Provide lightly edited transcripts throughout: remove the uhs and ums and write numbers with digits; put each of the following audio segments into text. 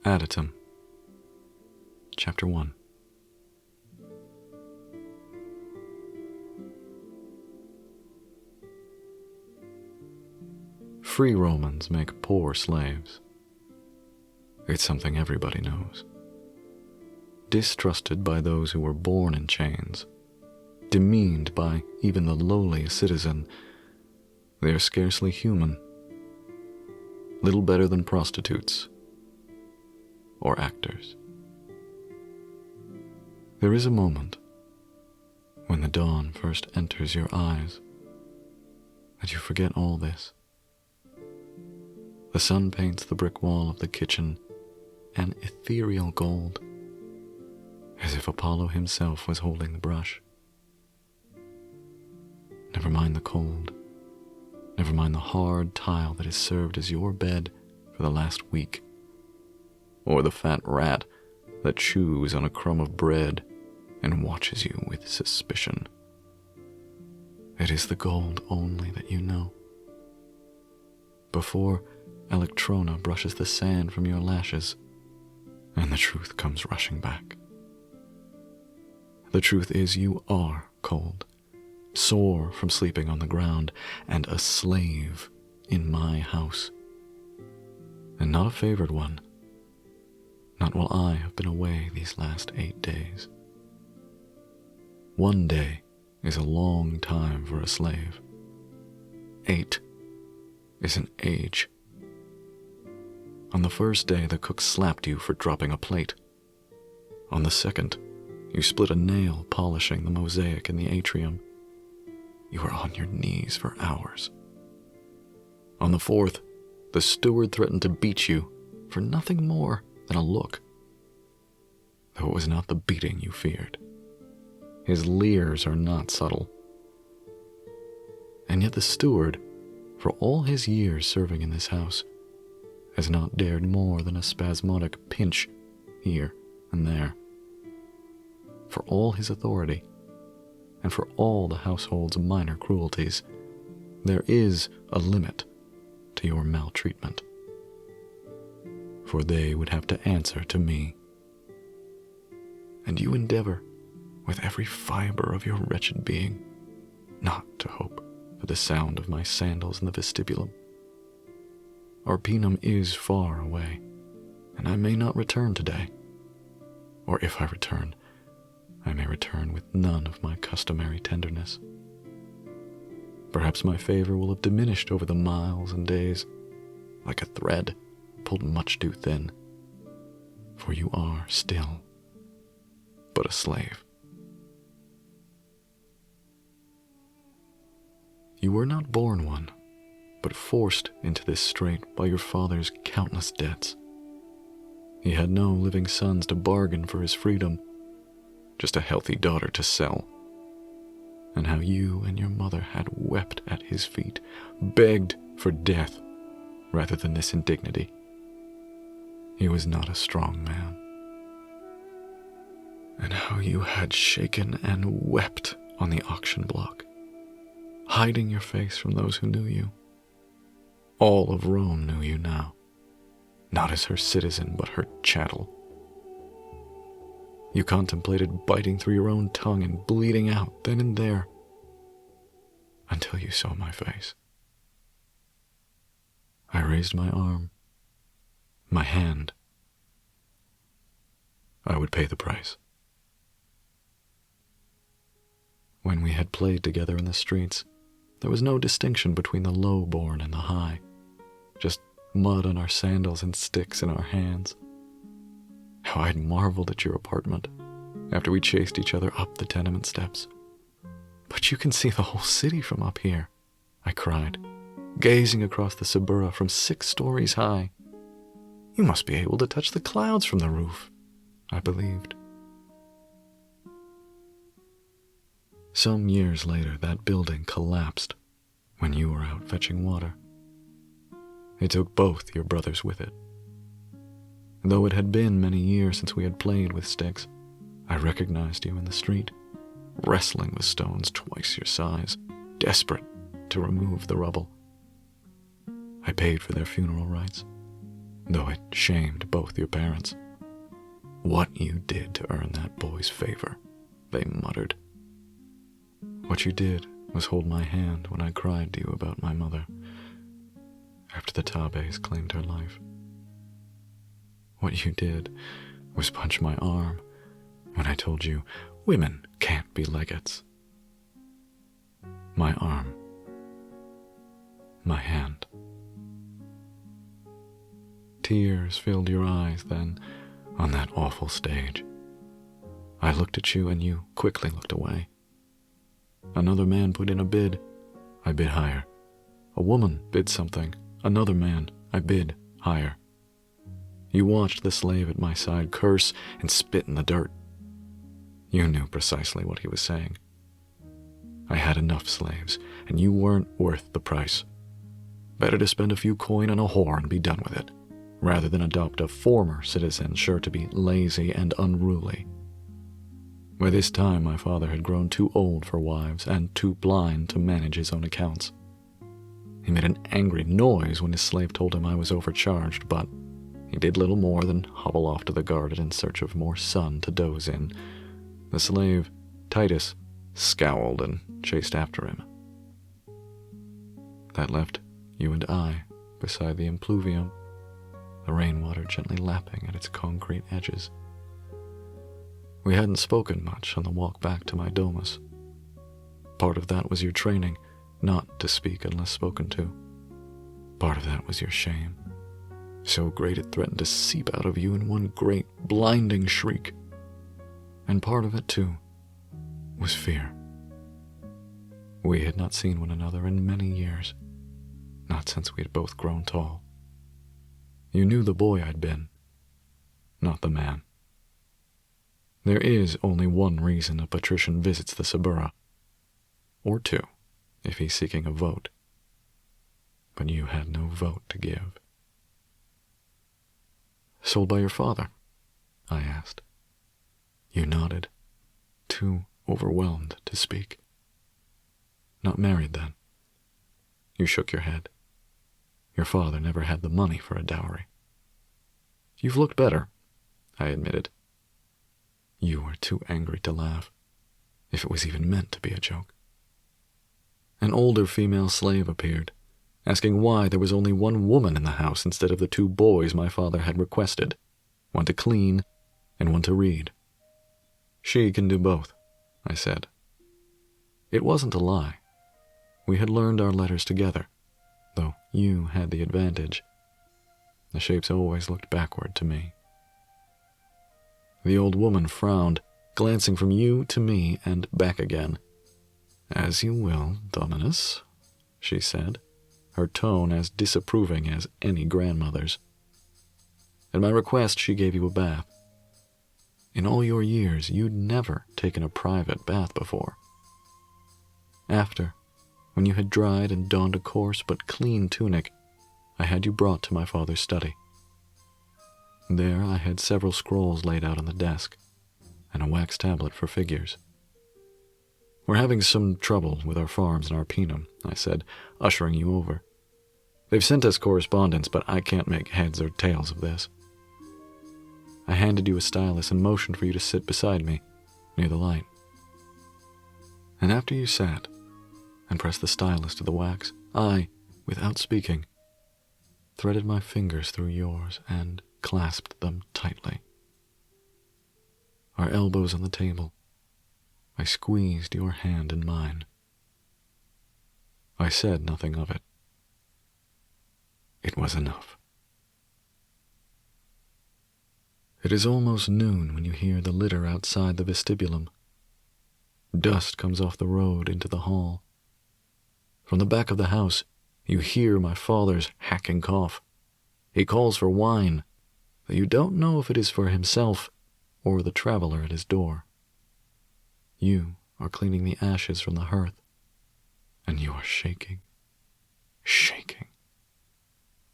Adytum, Chapter 1. Free Romans make poor slaves. It's something everybody knows. Distrusted by those who were born in chains, demeaned by even the lowliest citizen, they are scarcely human, little better than prostitutes or actors. There is a moment when the dawn first enters your eyes that you forget all this. The sun paints the brick wall of the kitchen an ethereal gold, as if Apollo himself was holding the brush. Never mind the cold. Never mind the hard tile that has served as your bed for the last week, or the fat rat that chews on a crumb of bread and watches you with suspicion. It is the gold only that you know. Before Electrona brushes the sand from your lashes, and the truth comes rushing back. The truth is you are cold, sore from sleeping on the ground, and a slave in my house. And not a favored one, not while I have been away these last 8 days. 1 day is a long time for a slave. 8 is an age. On the first day, the cook slapped you for dropping a plate. On the second, you split a nail polishing the mosaic in the atrium. You were on your knees for hours. On the fourth, the steward threatened to beat you for nothing more than a look, though it was not the beating you feared. His leers are not subtle. And yet the steward, for all his years serving in this house, has not dared more than a spasmodic pinch here and there. For all his authority, and for all the household's minor cruelties, there is a limit to your maltreatment. For they would have to answer to me. And you endeavor, with every fiber of your wretched being, not to hope for the sound of my sandals in the vestibulum. Arpinum is far away, and I may not return today. Or if I return, I may return with none of my customary tenderness. Perhaps my favor will have diminished over the miles and days, like a thread pulled much too thin, for you are still but a slave. You were not born one, but forced into this strait by your father's countless debts. He had no living sons to bargain for his freedom, just a healthy daughter to sell. And how you and your mother had wept at his feet, begged for death rather than this indignity. He was not a strong man. And how you had shaken and wept on the auction block, hiding your face from those who knew you. All of Rome knew you now, not as her citizen, but her chattel. You contemplated biting through your own tongue and bleeding out then and there, until you saw my face. I raised my arm, my hand. I would pay the price. When we had played together in the streets, there was no distinction between the low-born and the high, just mud on our sandals and sticks in our hands. How I'd marveled at your apartment after we chased each other up the tenement steps. But you can see the whole city from up here, I cried, gazing across the Subura from 6 stories high. You must be able to touch the clouds from the roof, I believed. Some years later, that building collapsed when you were out fetching water. It took both your brothers with it. Though it had been many years since we had played with sticks, I recognized you in the street, wrestling with stones twice your size, desperate to remove the rubble. I paid for their funeral rites, though it shamed both your parents. What you did to earn that boy's favor, they muttered. What you did was hold my hand when I cried to you about my mother, after the Tabes claimed her life. What you did was punch my arm when I told you women can't be legates. My arm. My hand. Tears filled your eyes then on that awful stage. I looked at you and you quickly looked away. Another man put in a bid. I bid higher. A woman bid something. Another man. I bid higher. You watched the slave at my side curse and spit in the dirt. You knew precisely what he was saying. I had enough slaves, and you weren't worth the price. Better to spend a few coin on a whore and be done with it, rather than adopt a former citizen sure to be lazy and unruly. By this time, my father had grown too old for wives and too blind to manage his own accounts. He made an angry noise when his slave told him I was overcharged, but he did little more than hobble off to the garden in search of more sun to doze in. The slave, Titus, scowled and chased after him. That left you and I beside the impluvium, the rainwater gently lapping at its concrete edges. We hadn't spoken much on the walk back to my domus. Part of that was your training not to speak unless spoken to. Part of that was your shame, so great it threatened to seep out of you in one great, blinding shriek. And part of it, too, was fear. We had not seen one another in many years, not since we had both grown tall. You knew the boy I'd been, not the man. There is only one reason a patrician visits the Subura, or two, if he's seeking a vote. But you had no vote to give. Sold by your father? I asked. You nodded, too overwhelmed to speak. Not married, then? You shook your head. Your father never had the money for a dowry. You've looked better, I admitted. You were too angry to laugh, if it was even meant to be a joke. An older female slave appeared, asking why there was only one woman in the house instead of the two boys my father had requested, one to clean and one to read. She can do both, I said. It wasn't a lie. We had learned our letters together, though you had the advantage. The shapes always looked backward to me. The old woman frowned, glancing from you to me and back again. As you will, Dominus, she said, her tone as disapproving as any grandmother's. At my request, she gave you a bath. In all your years, you'd never taken a private bath before. After, when you had dried and donned a coarse but clean tunic, I had you brought to my father's study. There I had several scrolls laid out on the desk, and a wax tablet for figures. We're having some trouble with our farms in Arpinum, I said, ushering you over. They've sent us correspondence, but I can't make heads or tails of this. I handed you a stylus and motioned for you to sit beside me, near the light. And after you sat and pressed the stylus to the wax, I, without speaking, threaded my fingers through yours and clasped them tightly. Our elbows on the table, I squeezed your hand in mine. I said nothing of it. It was enough. It is almost noon when you hear the litter outside the vestibulum. Dust comes off the road into the hall. From the back of the house, you hear my father's hacking cough. He calls for wine, though you don't know if it is for himself or the traveler at his door. You are cleaning the ashes from the hearth, and you are shaking, shaking,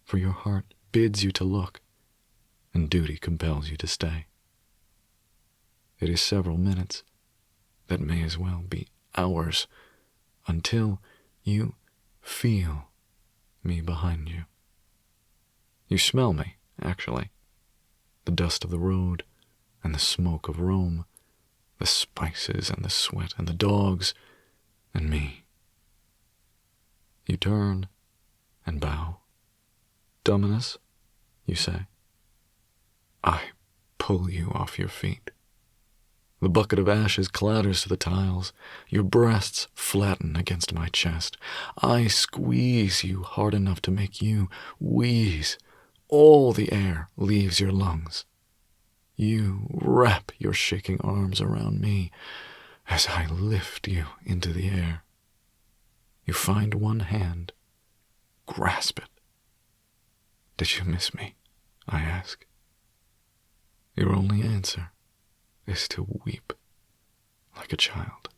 for your heart bids you to look, and duty compels you to stay. It is several minutes, that may as well be hours, until you feel me behind you. You smell me actually. The dust of the road and the smoke of Rome, the spices and the sweat and the dogs and me. You turn and bow. Dominus, you say. I pull you off your feet. The bucket of ashes clatters to the tiles. Your breasts flatten against my chest. I squeeze you hard enough to make you wheeze. All the air leaves your lungs. You wrap your shaking arms around me as I lift you into the air. You find one hand. Grasp it. Did you miss me? I ask. Your only answer is to weep like a child.